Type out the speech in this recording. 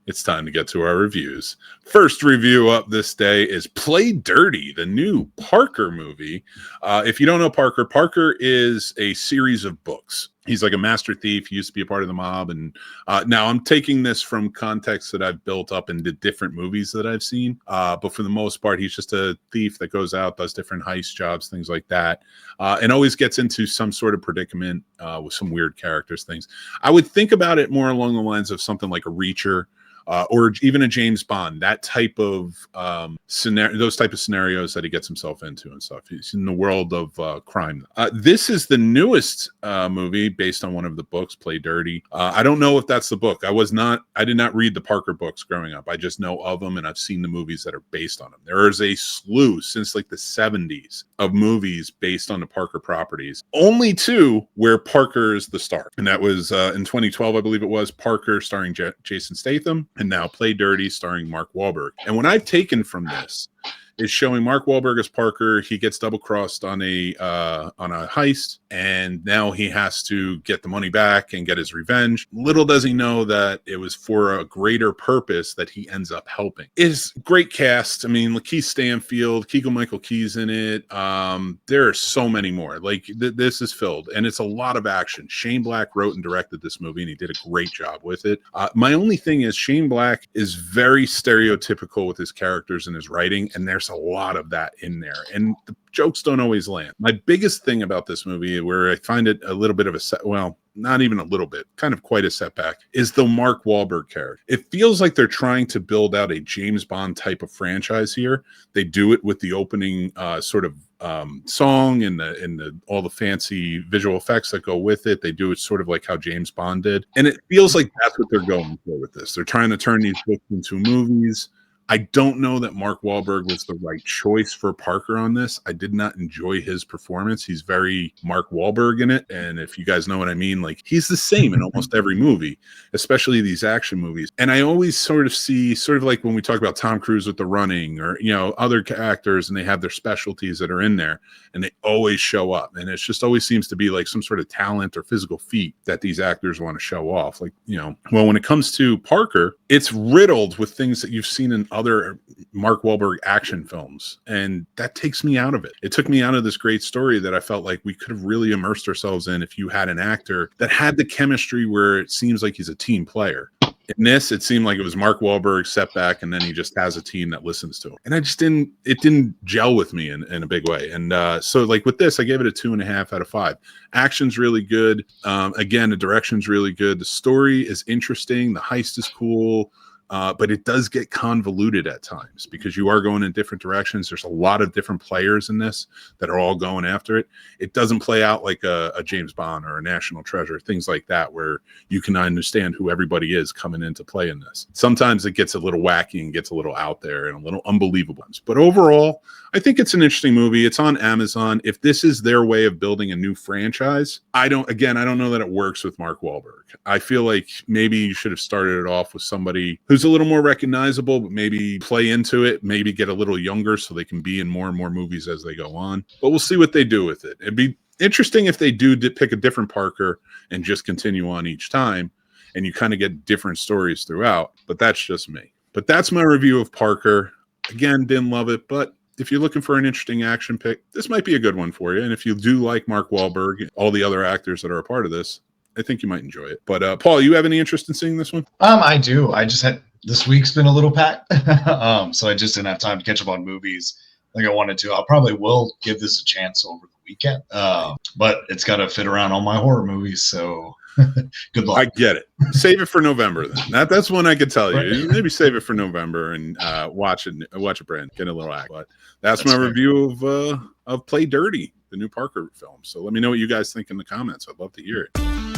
It's time to get to our reviews. First review up this day is Play Dirty, the new Parker movie. If you don't know Parker, Parker is a series of books. He's like a master thief. He used to be a part of the mob. And now I'm taking this from context that I've built up into different movies that I've seen. But for the most part, he's just a thief that goes out, does different heist jobs, things like that. And always gets into some sort of predicament with some weird characters, things. I would think about it more along the lines of something like a Reacher. Or even a James Bond, that type of scenario, those type of scenarios that he gets himself into and stuff. He's in the world of crime. This is the newest movie based on one of the books, Play Dirty. I don't know if that's the book. I did not read the Parker books growing up. I just know of them and I've seen the movies that are based on them. There is a slew since like the 70s of movies based on the Parker properties. Only two where Parker is the star. And that was in 2012, I believe it was, Parker starring Jason Statham. And now Play Dirty starring Mark Wahlberg. And what I've taken from this is showing Mark Wahlberg as Parker. He gets double crossed on a heist, and now he has to get the money back and get his revenge. Little does he know that it was for a greater purpose that he ends up helping. It's great cast. I mean, Lakeith Stanfield, Keegan-Michael Key's in it. There are so many more. Like this is filled, and it's a lot of action. Shane Black wrote and directed this movie, and he did a great job with it. My only thing is Shane Black is very stereotypical with his characters and his writing, and there's a lot of that in there, and the jokes don't always land. My biggest thing about this movie, where I find it a little bit of not even a little bit, kind of quite a setback, is the Mark Wahlberg character. It feels like they're trying to build out a James Bond type of franchise here. They do it with the opening sort of song and all the fancy visual effects that go with it. They do it sort of like how James Bond did, and it feels like that's what they're going for with this. They're trying to turn these books into movies. I don't know that Mark Wahlberg was the right choice for Parker on this. I did not enjoy his performance. He's very Mark Wahlberg in it. And if you guys know what I mean, like he's the same in almost every movie, especially these action movies. And I always sort of like when we talk about Tom Cruise with The Running or, other actors, and they have their specialties that are in there and they always show up. And it just always seems to be like some sort of talent or physical feat that these actors want to show off. Like, well, when it comes to Parker, it's riddled with things that you've seen in other Mark Wahlberg action films, and that takes me out of it. It took me out of this great story that I felt like we could have really immersed ourselves in if you had an actor that had the chemistry where it seems like he's a team player. In this, it seemed like it was Mark Wahlberg's setback, and then he just has a team that listens to him. And it didn't gel with me in a big way. And so like with this, I gave it a 2.5 out of 5. Action's really good. Again, the direction's really good. The story is interesting. The heist is cool. But it does get convoluted at times because you are going in different directions. There's a lot of different players in this that are all going after it. It doesn't play out like a James Bond or a National Treasure, things like that, where you can understand who everybody is coming into play in this. Sometimes it gets a little wacky and gets a little out there and a little unbelievable. But overall, I think it's an interesting movie. It's on Amazon. If this is their way of building a new franchise, I don't know that it works with Mark Wahlberg. I feel like maybe you should have started it off with somebody who's a little more recognizable, but maybe play into it, maybe get a little younger so they can be in more and more movies as they go on. But we'll see what they do with it. It'd be interesting if they do pick a different Parker and just continue on each time, and you kind of get different stories throughout. But that's just me. But that's my review of Parker. Again, didn't love it, but if you're looking for an interesting action pick, this might be a good one for you. And if you do like Mark Wahlberg, all the other actors that are a part of this, I think you might enjoy it. But Paul, you have any interest in seeing this one? I do. I just had this week's been a little packed, so I just didn't have time to catch up on movies like I wanted to. I probably will give this a chance over the weekend, but it's got to fit around all my horror movies. So good luck. I get it. Save it for November then. That's one I could tell you. Right. Maybe save it for November and watch it, Brand. Get a little act. But that's my fair review of Play Dirty, the new Parker film. So let me know what you guys think in the comments. I'd love to hear it.